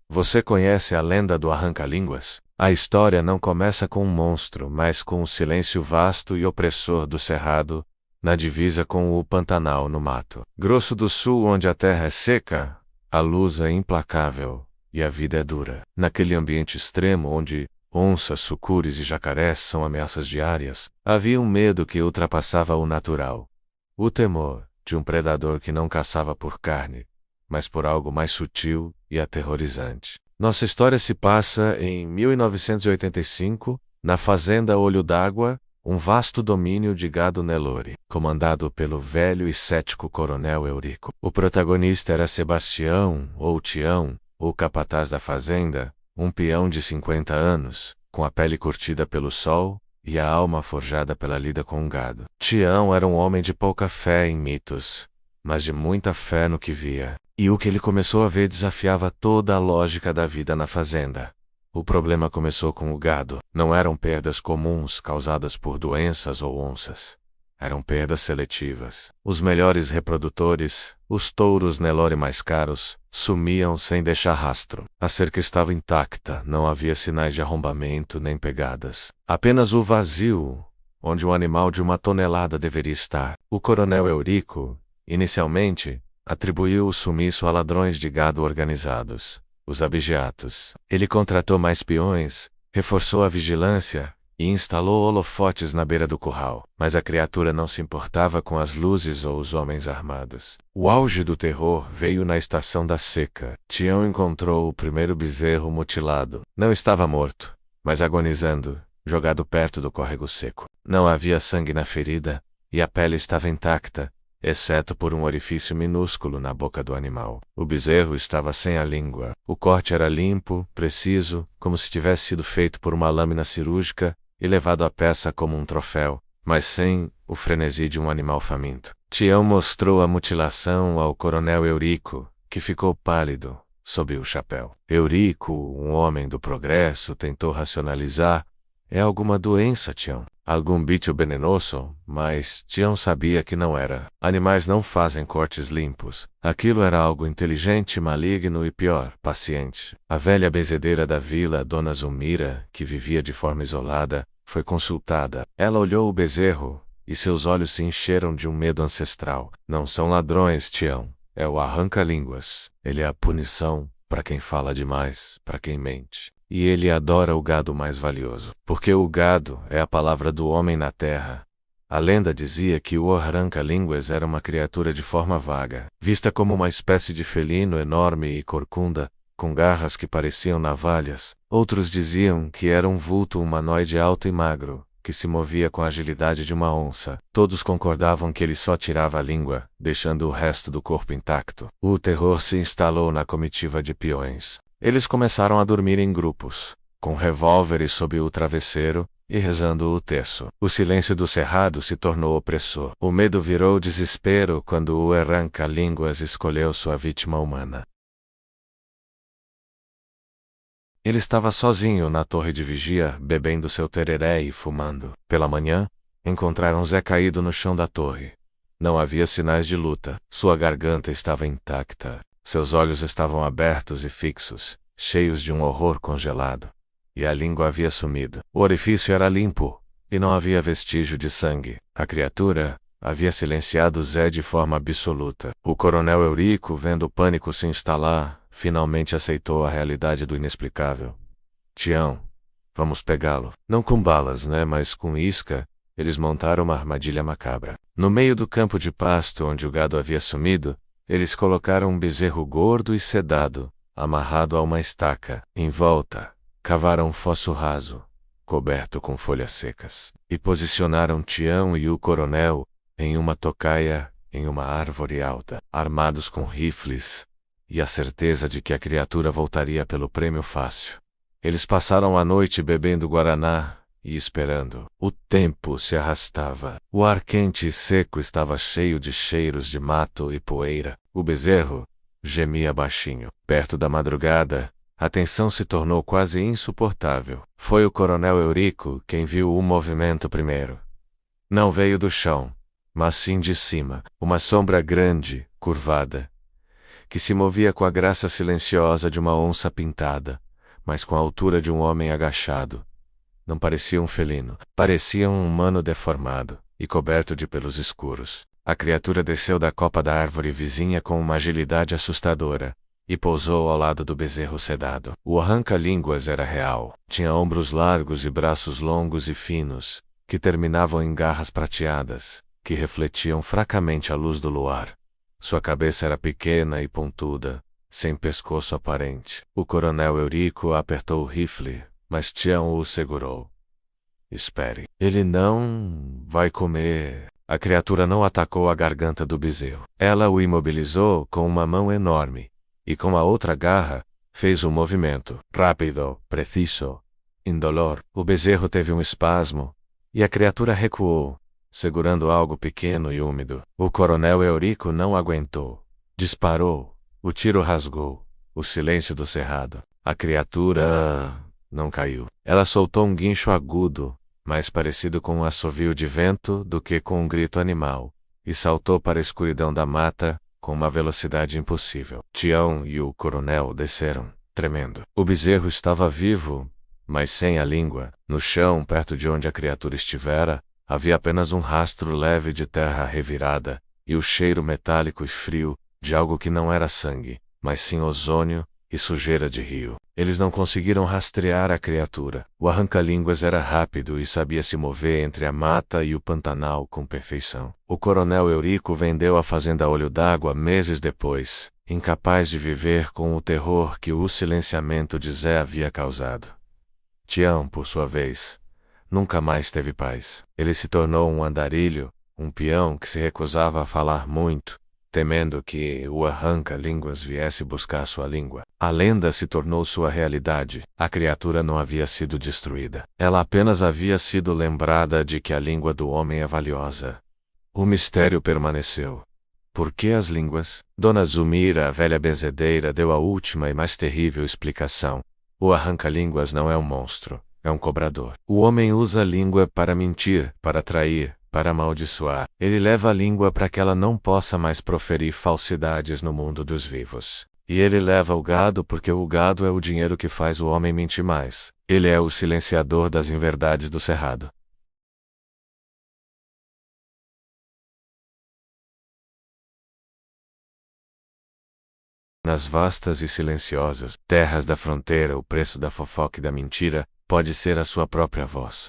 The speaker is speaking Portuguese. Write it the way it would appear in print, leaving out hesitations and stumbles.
Você conhece a lenda do arranca-línguas? A história não começa com um monstro, mas com o silêncio vasto e opressor do cerrado, na divisa com o Pantanal no Mato Grosso do Sul, onde a terra é seca, a luz é implacável e a vida é dura. Naquele ambiente extremo onde onças, sucures e jacarés são ameaças diárias, havia um medo que ultrapassava o natural. O temor de um predador que não caçava por carne, mas por algo mais sutil e aterrorizante. Nossa história se passa em 1985, na fazenda Olho d'Água, um vasto domínio de gado Nelore, comandado pelo velho e cético coronel Eurico. O protagonista era Sebastião, ou Tião, o capataz da fazenda, um peão de 50 anos, com a pele curtida pelo sol e a alma forjada pela lida com o gado. Tião era um homem de pouca fé em mitos, mas de muita fé no que via. E o que ele começou a ver desafiava toda a lógica da vida na fazenda. O problema começou com o gado. Não eram perdas comuns causadas por doenças ou onças. Eram perdas seletivas. Os melhores reprodutores, os touros Nelore mais caros, sumiam sem deixar rastro. A cerca estava intacta, não havia sinais de arrombamento nem pegadas. Apenas o vazio, onde um animal de 1 tonelada deveria estar. O coronel Eurico, inicialmente, atribuiu o sumiço a ladrões de gado organizados, os abigeatos. Ele contratou mais peões, reforçou a vigilância e instalou holofotes na beira do curral. Mas a criatura não se importava com as luzes ou os homens armados. O auge do terror veio na estação da seca. Tião encontrou o primeiro bezerro mutilado. Não estava morto, mas agonizando, jogado perto do córrego seco. Não havia sangue na ferida, e a pele estava intacta, exceto por um orifício minúsculo na boca do animal. O bezerro estava sem a língua. O corte era limpo, preciso, como se tivesse sido feito por uma lâmina cirúrgica e levado à peça como um troféu, mas sem o frenesi de um animal faminto. Tião mostrou a mutilação ao coronel Eurico, que ficou pálido, sob o chapéu. Eurico, um homem do progresso, tentou racionalizar. É alguma doença, Tião. Algum bicho venenoso, mas Tião sabia que não era. Animais não fazem cortes limpos. Aquilo era algo inteligente, maligno e pior, paciente. A velha benzedeira da vila, Dona Zulmira, que vivia de forma isolada, foi consultada. Ela olhou o bezerro, e seus olhos se encheram de um medo ancestral. Não são ladrões, Tião. É o arranca-línguas. Ele é a punição para quem fala demais, para quem mente. E ele adora o gado mais valioso, porque o gado é a palavra do homem na terra. A lenda dizia que o arranca-línguas era uma criatura de forma vaga, vista como uma espécie de felino enorme e corcunda, com garras que pareciam navalhas. Outros diziam que era um vulto humanoide alto e magro, que se movia com a agilidade de uma onça. Todos concordavam que ele só tirava a língua, deixando o resto do corpo intacto. O terror se instalou na comitiva de peões. Eles começaram a dormir em grupos, com revólveres sob o travesseiro, e rezando o terço. O silêncio do cerrado se tornou opressor. O medo virou desespero quando o arranca-línguas escolheu sua vítima humana. Ele estava sozinho na torre de vigia, bebendo seu tereré e fumando. Pela manhã, encontraram Zé caído no chão da torre. Não havia sinais de luta. Sua garganta estava intacta. Seus olhos estavam abertos e fixos, cheios de um horror congelado. E a língua havia sumido. O orifício era limpo, e não havia vestígio de sangue. A criatura havia silenciado Zé de forma absoluta. O coronel Eurico, vendo o pânico se instalar, finalmente aceitou a realidade do inexplicável. Tião, vamos pegá-lo. Não com balas, né, mas com isca. Eles montaram uma armadilha macabra. No meio do campo de pasto onde o gado havia sumido, eles colocaram um bezerro gordo e sedado, amarrado a uma estaca. Em volta, cavaram um fosso raso, coberto com folhas secas, e posicionaram Tião e o coronel em uma tocaia, em uma árvore alta, armados com rifles, e a certeza de que a criatura voltaria pelo prêmio fácil. Eles passaram a noite bebendo guaraná e esperando. O tempo se arrastava. O ar quente e seco estava cheio de cheiros de mato e poeira. O bezerro gemia baixinho. Perto da madrugada, a tensão se tornou quase insuportável. Foi o coronel Eurico quem viu o movimento primeiro. Não veio do chão, mas sim de cima. Uma sombra grande, curvada, que se movia com a graça silenciosa de uma onça pintada, mas com a altura de um homem agachado. Não parecia um felino, parecia um humano deformado e coberto de pelos escuros. A criatura desceu da copa da árvore vizinha com uma agilidade assustadora e pousou ao lado do bezerro sedado. O arranca-línguas era real. Tinha ombros largos e braços longos e finos, que terminavam em garras prateadas, que refletiam fracamente a luz do luar. Sua cabeça era pequena e pontuda, sem pescoço aparente. O coronel Eurico apertou o rifle, mas Tião o segurou. Espere. Ele não vai comer. A criatura não atacou a garganta do bezerro. Ela o imobilizou com uma mão enorme, e com a outra garra, fez um movimento, rápido, preciso, indolor. O bezerro teve um espasmo, e a criatura recuou, segurando algo pequeno e úmido. O coronel Eurico não aguentou. Disparou. O tiro rasgou o silêncio do cerrado. A criatura não caiu. Ela soltou um guincho agudo, mais parecido com um assovio de vento do que com um grito animal, e saltou para a escuridão da mata, com uma velocidade impossível. Tião e o coronel desceram, tremendo. O bezerro estava vivo, mas sem a língua. No chão, perto de onde a criatura estivera, havia apenas um rastro leve de terra revirada, e o cheiro metálico e frio de algo que não era sangue, mas sim ozônio e sujeira de rio. Eles não conseguiram rastrear a criatura. O arranca-línguas era rápido e sabia se mover entre a mata e o Pantanal com perfeição. O coronel Eurico vendeu a fazenda Olho d'Água meses depois, incapaz de viver com o terror que o silenciamento de Zé havia causado. Tião, por sua vez, nunca mais teve paz. Ele se tornou um andarilho, um peão que se recusava a falar muito, temendo que o arranca-línguas viesse buscar sua língua. A lenda se tornou sua realidade. A criatura não havia sido destruída. Ela apenas havia sido lembrada de que a língua do homem é valiosa. O mistério permaneceu. Por que as línguas? Dona Zumira, a velha benzedeira, deu a última e mais terrível explicação. O arranca-línguas não é um monstro, é um cobrador. O homem usa a língua para mentir, para trair, para amaldiçoar. Ele leva a língua para que ela não possa mais proferir falsidades no mundo dos vivos. E ele leva o gado porque o gado é o dinheiro que faz o homem mentir mais. Ele é o silenciador das inverdades do cerrado. Nas vastas e silenciosas terras da fronteira, o preço da fofoca e da mentira pode ser a sua própria voz.